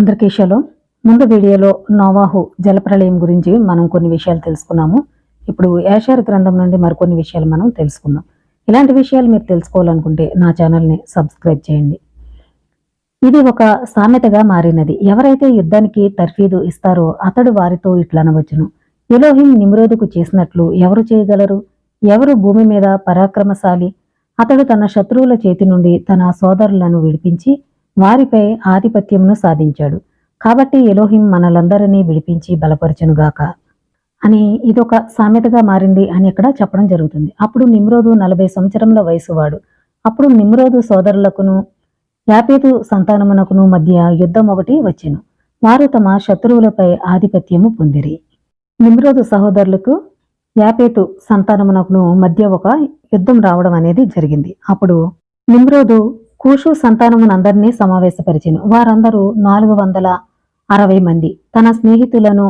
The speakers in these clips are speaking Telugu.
అందరికీ షలోమ్. ముందు వీడియోలో నోవాహు జలప్రళయం గురించి మనం కొన్ని విషయాలు తెలుసుకున్నాము. ఇప్పుడు యాషారు గ్రంథం నుండి మరికొన్ని విషయాలు మనం తెలుసుకుందాం. ఇలాంటి విషయాలు మీరు తెలుసుకోవాలనుకుంటే నా ఛానల్ని సబ్స్క్రైబ్ చేయండి. ఇది ఒక సామెతగా మారినది. ఎవరైతే యుద్ధానికి తర్ఫీదు ఇస్తారో అతడు వారితో ఇట్లనవచ్చును, ఎలోహిం నిమ్రోదుకు చేసినట్లు ఎవరు చేయగలరు? ఎవరు భూమి మీద పరాక్రమశాలి? అతడు తన శత్రువుల చేతి నుండి తన సోదరులను విడిపించి వారిపై ఆధిపత్యమును సాధించాడు. కాబట్టి ఎలోహిం మనలందరినీ విడిపించి బలపరచునుగాక అని ఇదొక సామెతగా మారింది అని ఇక్కడ చెప్పడం జరుగుతుంది. అప్పుడు నిమ్రోదు 40 సంవత్సరముల వయసువాడు. అప్పుడు నిమ్రోదు సోదరులకును యాపేతు సంతానమునకును మధ్య యుద్ధం ఒకటి వచ్చెను. వారు తమ శత్రువులపై ఆధిపత్యము పొందిరి. నిమ్రోదు సహోదరులకు యాపేతు సంతానమునకును మధ్య ఒక యుద్ధం రావడం అనేది జరిగింది. అప్పుడు నిమ్రోదు కూషు సంతానమునందరినీ సమావేశపరిచెను. వారందరూ 460 మంది. తన స్నేహితులను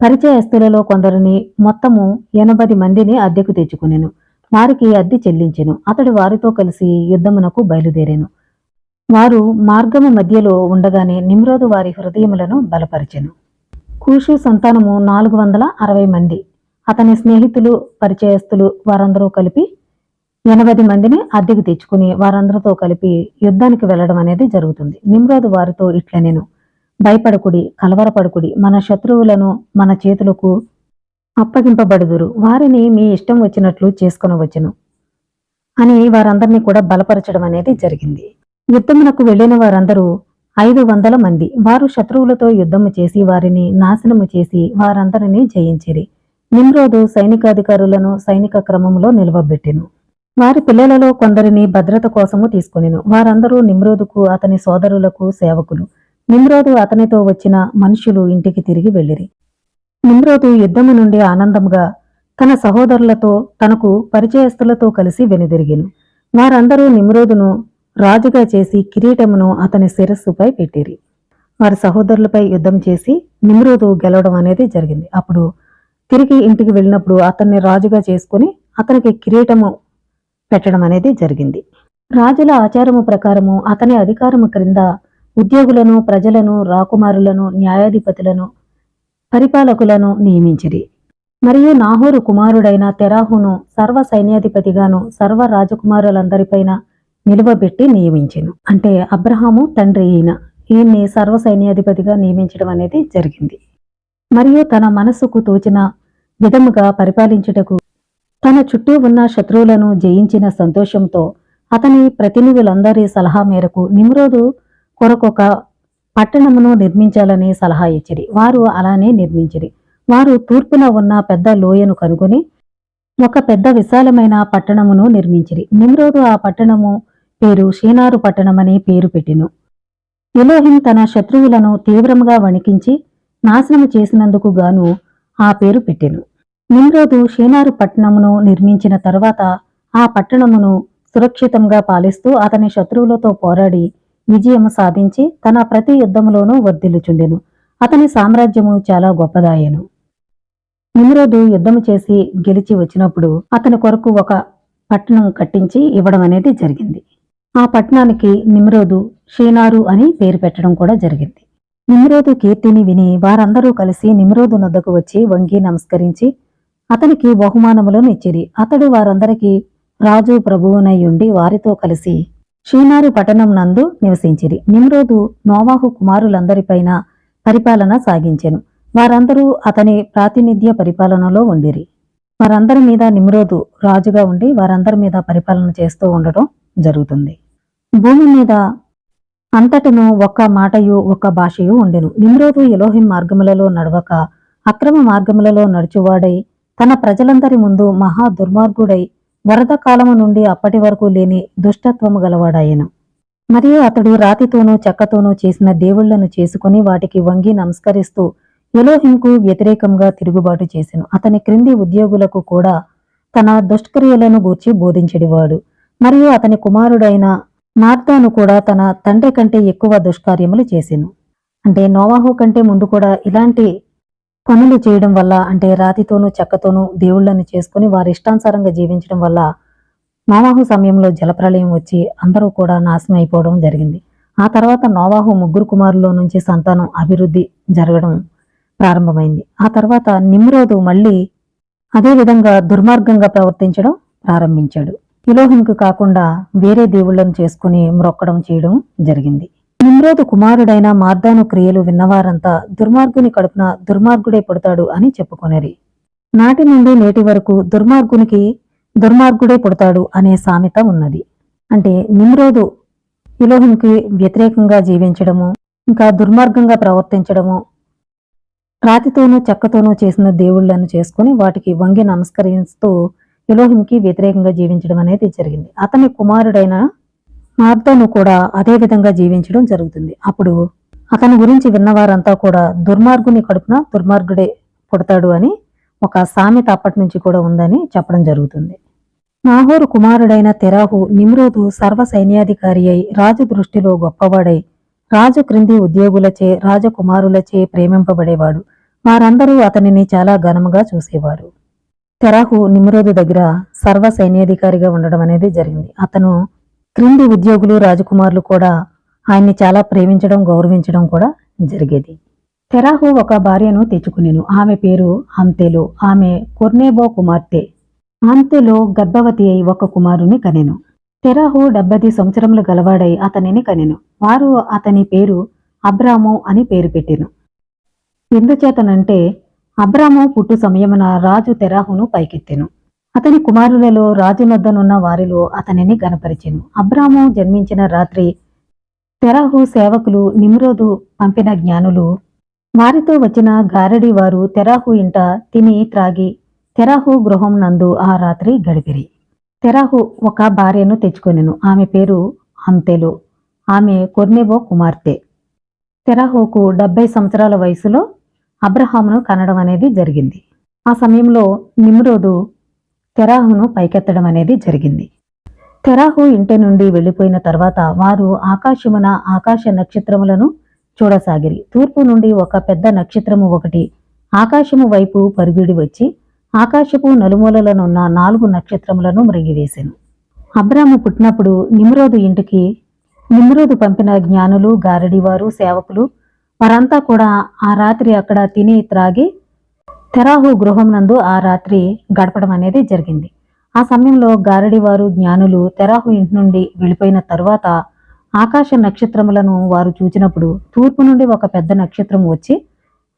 పరిచయస్తులలో కొందరిని మొత్తము 80 మందిని అద్దెకు తెచ్చుకునెను. వారికి అద్దె చెల్లించెను. అతడు వారితో కలిసి యుద్ధమునకు బయలుదేరెను. వారు మార్గము మధ్యలో ఉండగానే నిమ్రోదు వారి హృదయములను బలపరిచెను. కూషు సంతానము 460 మంది. అతని స్నేహితులు పరిచయస్తులు వారందరూ కలిపి 80 మందిని అద్దెకు తెచ్చుకుని వారందరితో కలిపి యుద్ధానికి వెళ్లడం అనేది జరుగుతుంది. నిమ్రోదు వారితో ఇట్లనెను, భయపడకుడి, కలవరపడకుడి, మన శత్రువులను మన చేతులకు అప్పగింపబడుదురు, వారిని మీ ఇష్టం వచ్చినట్లు చేసుకొనవచ్చును అని వారందరినీ కూడా బలపరచడం అనేది జరిగింది. యుద్ధమునకు వెళ్లిన వారందరూ 500 మంది. వారు శత్రువులతో యుద్ధము చేసి వారిని నాశనము చేసి వారందరినీ జయించిరి. నిమ్రోదు సైనికాధికారులను సైనిక క్రమంలో నిలవబెట్టెను. వారి పిల్లలలో కొందరిని భద్రత కోసము తీసుకొనెను. వారందరూ నిమ్రోదుకు అతని సోదరులకు సేవకులు. నిమ్రోదు అతనితో వచ్చిన మనుషులు ఇంటికి తిరిగి వెళ్ళిరి. నిమ్రోదు యుద్ధము నుండి ఆనందముగా తన సహోదరులతో తనకు పరిచయస్తులతో కలిసి వెనుదిరిగెను. వారందరూ నిమ్రోదును రాజుగా చేసి కిరీటమును అతని శిరస్సుపై పెట్టిరి. వారి సహోదరులపై యుద్ధం చేసి నిమ్రోదు గెలవడం అనేది జరిగింది. అప్పుడు తిరిగి ఇంటికి వెళ్ళినప్పుడు అతన్ని రాజుగా చేసుకుని అతనికి కిరీటము పెట్టడం అనేది జరిగింది. రాజుల ఆచారము ప్రకారము అతని అధికారము క్రింద ఉద్యోగులను, ప్రజలను, రాకుమారులను, న్యాయాధిపతులను, పరిపాలకులను నియమించిరి. మరియు నాహోరు కుమారుడైన తెరాహును సర్వ సైన్యాధిపతిగాను సర్వ రాజకుమారులందరిపైన నిలువబెట్టి నియమించెను. అంటే అబ్రహాము తండ్రి ఈయన్ని సర్వ సైన్యాధిపతిగా నియమించడం అనేది జరిగింది. మరియు తన మనస్సుకు తోచిన విధముగా పరిపాలించుటకు తన చుట్టూ ఉన్న శత్రువులను జయించిన సంతోషంతో అతని ప్రతినిధులందరి సలహా మేరకు నిమ్రోదు కొరకొక పట్టణమును నిర్మించాలని సలహా ఇచ్చిరి. వారు అలానే నిర్మించిరి. వారు తూర్పున ఉన్న పెద్ద లోయను కనుగొని ఒక పెద్ద విశాలమైన పట్టణమును నిర్మించిరి. నిమ్రోదు ఆ పట్టణము పేరు షీనారు పట్టణమని పేరు పెట్టెను. ఎలోహిం తన శత్రువులను తీవ్రముగా వణికించి నాశనము చేసినందుకు గాను ఆ పేరు పెట్టెను. నిమ్రోదు షీనారు పట్టణమును నిర్మించిన తరువాత ఆ పట్టణమును సురక్షితంగా పాలిస్తూ అతని శత్రువులతో పోరాడి విజయము సాధించి తన ప్రతి యుద్ధములోనూ వర్ధిల్లుచుండెను. అతని సామ్రాజ్యము చాలా గొప్పదాయెను. నిమ్రోదు యుద్ధము చేసి గెలిచి వచ్చినప్పుడు అతని కొరకు ఒక పట్టణం కట్టించి ఇవ్వడం అనేది జరిగింది. ఆ పట్టణానికి నిమ్రోదు షీనారు అని పేరు పెట్టడం కూడా జరిగింది. నిమ్రోదు కీర్తిని విని వారందరూ కలిసి నిమ్రోదు నొద్దకు వచ్చి వంగి నమస్కరించి అతనికి బహుమానములను ఇచ్చిరి. అతడు వారందరికీ రాజు ప్రభువునై ఉండి వారితో కలిసి షీనారు పట్టణం నందు నివసించిరి. నిమ్రోదు నోవాహు కుమారులందరిపైన పరిపాలన సాగించెను. వారందరూ అతని ప్రాతినిధ్య పరిపాలనలో ఉండిరి. వారందరి మీద నిమ్రోదు రాజుగా ఉండి వారందరి మీద పరిపాలన చేస్తూ ఉండటం జరుగుతుంది. భూమి మీద అంతటను ఒక్క మాటయు ఒక్క భాషయు ఉండెను. నిమ్రోదు ఎలోహిం మార్గములలో నడవక అక్రమ మార్గములలో నడుచువాడై తన ప్రజలందరి ముందు మహా దుర్మార్గుడై వరద కాలము నుండి అప్పటి వరకు లేని దుష్టత్వము గలవాడాయెను. మరియు అతడు రాతితోనూ చెక్కతోనూ చేసిన దేవుళ్లను చేసుకుని వాటికి వంగి నమస్కరిస్తూ ఎలోహింకు వ్యతిరేకంగా తిరుగుబాటు చేసెను. అతని క్రింది ఉద్యోగులకు కూడా తన దుష్క్రియలను గూర్చి బోధించెడివాడు. మరియు అతని కుమారుడైన నార్తాను కూడా తన తండ్రి కంటే ఎక్కువ దుష్కార్యములు చేసెను. అంటే నోవాహు కంటే ముందు కూడా ఇలాంటి పనులు చేయడం వల్ల, అంటే రాతితోనూ చెక్కతోనూ దేవుళ్లను చేసుకుని వారి ఇష్టానుసారంగా జీవించడం వల్ల నోవాహు సమయంలో జలప్రళయం వచ్చి అందరూ కూడా నాశనం అయిపోవడం జరిగింది. ఆ తర్వాత నోవాహు ముగ్గురు కుమారుల్లో నుంచి సంతానం అభివృద్ధి జరగడం ప్రారంభమైంది. ఆ తర్వాత నిమ్రోదు మళ్ళీ అదే విధంగా దుర్మార్గంగా ప్రవర్తించడం ప్రారంభించాడు. ఎలోహింకు కాకుండా వేరే దేవుళ్లను చేసుకుని మ్రొక్కడం చేయడం జరిగింది. నిమ్రోదు కుమారుడైన మార్దాను క్రియలు విన్నవారంతా దుర్మార్గుని కడుపున దుర్మార్గుడే పుడతాడు అని చెప్పుకొనేరి. నాటి నుండి నేటి వరకు దుర్మార్గునికి దుర్మార్గుడే పుడతాడు అనే సామెత ఉన్నది. అంటే నిమ్రోదు ఎలోహింకి వ్యతిరేకంగా జీవించడము, ఇంకా దుర్మార్గంగా ప్రవర్తించడము, రాతితోనూ చెక్కతోనూ చేసిన దేవుళ్లను చేసుకుని వాటికి వంగి నమస్కరిస్తూ ఎలోహింకి వ్యతిరేకంగా జీవించడం అనేది జరిగింది. అతని కుమారుడైన మార్దాను కూడా అదే విధంగా జీవించడం జరుగుతుంది. అప్పుడు అతని గురించి విన్నవారంతా కూడా దుర్మార్గుని కడుపున దుర్మార్గుడే పుడతాడు అని ఒక సామెత అప్పటి నుంచి కూడా ఉందని చెప్పడం జరుగుతుంది. నాహోరు కుమారుడైన తెరాహు నిమ్రోదు సర్వ సైన్యాధికారి అయి రాజు దృష్టిలో గొప్పవాడై రాజు క్రింది ఉద్యోగులచే రాజకుమారులచే ప్రేమింపబడేవాడు. వారందరూ అతనిని చాలా ఘనముగా చూసేవారు. తెరాహు నిమ్రోదు దగ్గర సర్వ సైన్యాధికారిగా ఉండడం అనేది జరిగింది. అతను క్రింది ఉద్యోగులు రాజకుమారులు కూడా ఆయన్ని చాలా ప్రేమించడం గౌరవించడం కూడా జరిగేది. తెరాహు ఒక భార్యను తెచ్చుకునేను. ఆమె పేరు అంతెలో. ఆమె కొర్నేబో కుమార్తె. అంతెలో గర్భవతి అయి ఒక కుమారుని కనెను. తెరాహు 70 సంవత్సరములు గలవాడై అతనిని కనెను. వారు అతని పేరు అబ్రాము అని పేరు పెట్టెను. ఎందుచేతనంటే అబ్రాము పుట్టు సమయమున రాజు తెరాహును పైకెత్తెను. అతని కుమారులలో రాజునొద్దనున్న వారిలో అతనిని గనపరిచెను. అబ్రాము జన్మించిన రాత్రి తెరాహు సేవకులు నిమ్రోదు పంపిన జ్ఞానులు వారితో వచ్చిన గారడి వారు తెరాహు ఇంట తిని త్రాగి తెరాహు గృహం నందు ఆ రాత్రి గడిపిరి. తెరాహు ఒక భార్యను తెచ్చుకొనెను. ఆమె పేరు అంతెలో. ఆమె కొర్నేబో కుమార్తె. తెరాహుకు 70 సంవత్సరాల వయసులో అబ్రహామును కనడం అనేది జరిగింది. ఆ సమయంలో నిమ్రోదు తెరాహును పైకెత్తడం అనేది జరిగింది. తెరాహు ఇంటి నుండి వెళ్లిపోయిన తర్వాత వారు ఆకాశమున ఆకాశ నక్షత్రములను చూడసాగిరి. తూర్పు నుండి ఒక పెద్ద నక్షత్రము ఒకటి ఆకాశము వైపు పరుగిడి వచ్చి ఆకాశపు నలుమూలలనున్న 4 నక్షత్రములను మ్రింగివేసెను. అబ్రాము పుట్టినప్పుడు నిమ్రోదు ఇంటికి నిమ్రోదు పంపిన జ్ఞానులు గారడివారు సేవకులు వారంతా కూడా ఆ రాత్రి అక్కడ తిని త్రాగి తెరాహు గృహం నందు ఆ రాత్రి గడపడం అనేది జరిగింది. ఆ సమయంలో గారడివారు జ్ఞానులు తెరాహు ఇంటి నుండి వెళ్ళిపోయిన తరువాత ఆకాశ నక్షత్రములను వారు చూచినప్పుడు తూర్పు నుండి ఒక పెద్ద నక్షత్రం వచ్చి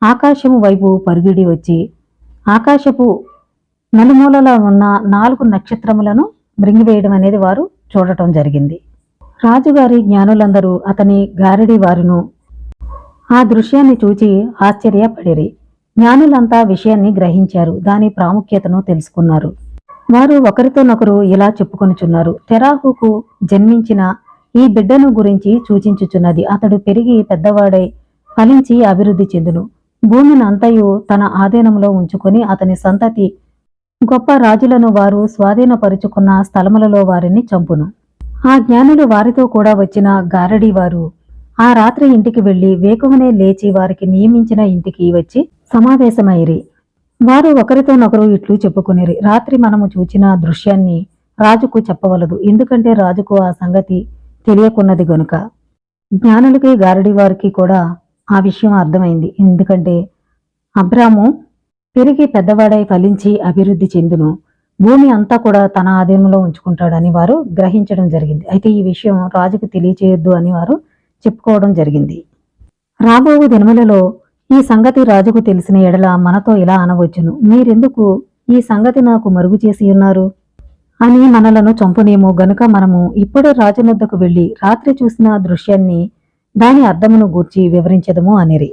ఆకాశము వైపు పరుగిడి వచ్చి ఆకాశపు నలుమూలలో ఉన్న 4 నక్షత్రములను మృంగివేయడం అనేది వారు చూడటం జరిగింది. రాజుగారి జ్ఞానులందరూ అతని గారడి వారును ఆ దృశ్యాన్ని చూచి ఆశ్చర్యపడిరి. జ్ఞానులంతా విషయాన్ని గ్రహించారు. దాని ప్రాముఖ్యతను తెలుసుకున్నారు. వారు ఒకరితోనొకరు ఇలా చెప్పుకొనుచున్నారు, తెరాహుకు జన్మించిన ఈ బిడ్డను గురించి సూచించుచున్నది. అతడు పెరిగి పెద్దవాడై ఫలించి అభివృద్ధి చెందును. భూమిని అంతయు తన ఆధీనంలో ఉంచుకొని అతని సంతతి గొప్ప రాజులను వారు స్వాధీనపరుచుకున్న స్థలములలో వారిని చంపును. ఆ జ్ఞానులు వారితో కూడా వచ్చిన గారడి వారు ఆ రాత్రి ఇంటికి వెళ్లి వేకువనే లేచి వారికి నియమించిన ఇంటికి వచ్చి సమావేశమైరి. వారు ఒకరితోనొకరు ఇట్లు చెప్పుకునేరి, రాత్రి మనము చూచిన దృశ్యాన్ని రాజుకు చెప్పవలదు, ఎందుకంటే రాజుకు ఆ సంగతి తెలియకున్నది గనుక. జ్ఞానులకి గారడి వారికి కూడా ఆ విషయం అర్థమైంది. ఎందుకంటే అబ్రాము పెరిగి పెద్దవాడై ఫలించి అభివృద్ధి చెందును, భూమి అంతా కూడా తన ఆధీనంలో ఉంచుకుంటాడని వారు గ్రహించడం జరిగింది. అయితే ఈ విషయం రాజుకు తెలియచేయొద్దు అని వారు చెప్పుకోవడం జరిగింది. రాబోవు దినములలో ఈ సంగతి రాజుకు తెలిసిన ఎడల మనతో ఇలా అనవచ్చును, మీరెందుకు ఈ సంగతి నాకు మరుగు చేసి ఉన్నారు అని మనలను చంపునేమో గనుక మనము ఇప్పుడే రాజునొద్దకు వెళ్లి రాత్రి చూసిన దృశ్యాన్ని దాని అర్థమును గూర్చి వివరించదము అనిరి.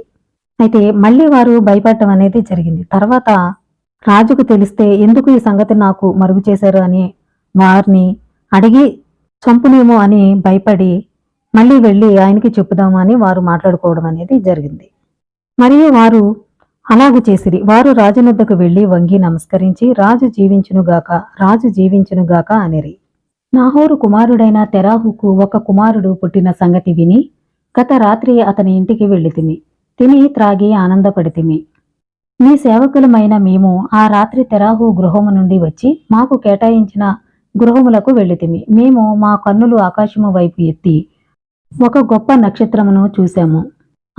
అయితే మళ్ళీ వారు భయపడటం అనేది జరిగింది. తర్వాత రాజుకు తెలిస్తే ఎందుకు ఈ సంగతి నాకు మరుగు చేశారు అని వారిని అడిగి చంపునేమో అని భయపడి మళ్ళీ వెళ్ళి ఆయనకి చెప్పుదాము అని వారు మాట్లాడుకోవడం అనేది జరిగింది. మరియు వారు అలాగు చేసిరి. వారు రాజునొద్దకు వెళ్లి వంగి నమస్కరించి రాజు జీవించునుగాక, రాజు జీవించునుగాక అనిరి. నాహోరు కుమారుడైన తెరాహుకు ఒక కుమారుడు పుట్టిన సంగతి విని గత రాత్రి అతని ఇంటికి వెళ్ళితిమి, తిని త్రాగి ఆనందపడితిమి. మీ సేవకులమైన మేము ఆ రాత్రి తెరాహు గృహము నుండి వచ్చి మాకు కేటాయించిన గృహములకు వెళ్ళితిమి. మేము మా కన్నులు ఆకాశము వైపు ఎత్తి ఒక గొప్ప నక్షత్రమును చూశాము.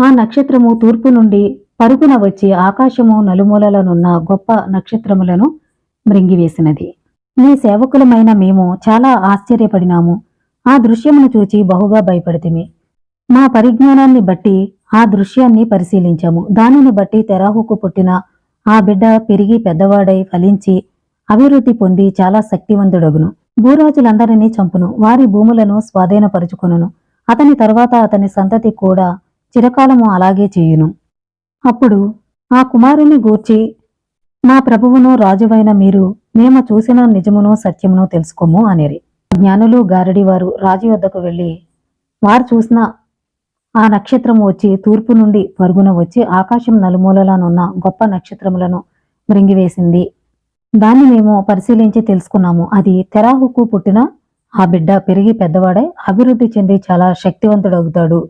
ఆ నక్షత్రము తూర్పు నుండి పరుగున వచ్చి ఆకాశము నలుమూలలనున్న గొప్ప నక్షత్రములను మృంగివేసినది. నీ సేవకులమైన మేము చాలా ఆశ్చర్యపడినాము. ఆ దృశ్యమును చూచి బహుగా భయపడితిమి. మా పరిజ్ఞానాన్ని బట్టి ఆ దృశ్యాన్ని పరిశీలించాము. దానిని బట్టి తెరాహుకు పుట్టిన ఆ బిడ్డ పెరిగి పెద్దవాడై ఫలించి అభివృద్ధి పొంది చాలా శక్తివంతుడగును. భూరాజులందరినీ చంపును, వారి భూములను స్వాధీనపరుచుకొనును. అతని తరువాత అతని సంతతి కూడా చిరకాలము అలాగే చేయును. అప్పుడు ఆ కుమారుని గూర్చి మా ప్రభువును రాజువైన మీరు మేము చూసిన నిజమును సత్యమును తెలుసుకోము అనిరి. జ్ఞానులు గారడి వారు రాజు వద్దకు వెళ్ళి వారు చూసిన ఆ నక్షత్రము వచ్చి తూర్పు నుండి పరుగున వచ్చి ఆకాశం నలుమూలలనున్న గొప్ప నక్షత్రములను మృంగివేసింది. దాన్ని మేము పరిశీలించి తెలుసుకున్నాము. అది తెరాహుకు పుట్టిన ఆ బిడ్డ పెరిగి పెద్దవాడై అభివృద్ధి చెంది చాలా శక్తివంతుడవుతాడు.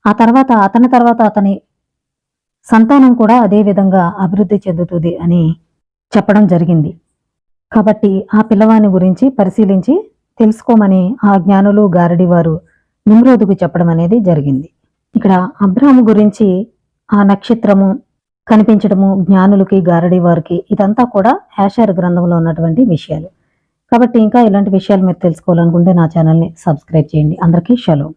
ఆ తర్వాత అతని సంతానం కూడా అదే విధంగా అభివృద్ధి చెందుతుంది అని చెప్పడం జరిగింది. కాబట్టి ఆ పిల్లవాని గురించి పరిశీలించి తెలుసుకోమని ఆ జ్ఞానులు గారడి వారు నిమ్రోదుకు చెప్పడం అనేది జరిగింది. ఇక్కడ అబ్రాహాము గురించి ఆ నక్షత్రము కనిపించడము జ్ఞానులకి గారడి వారికి ఇదంతా కూడా యాషారు గ్రంథంలో ఉన్నటువంటి విషయాలు. కాబట్టి ఇంకా ఇలాంటి విషయాలు మీరు తెలుసుకోవాలనుకుంటే నా ఛానల్ని సబ్స్క్రైబ్ చేయండి. అందరికీ షలోం.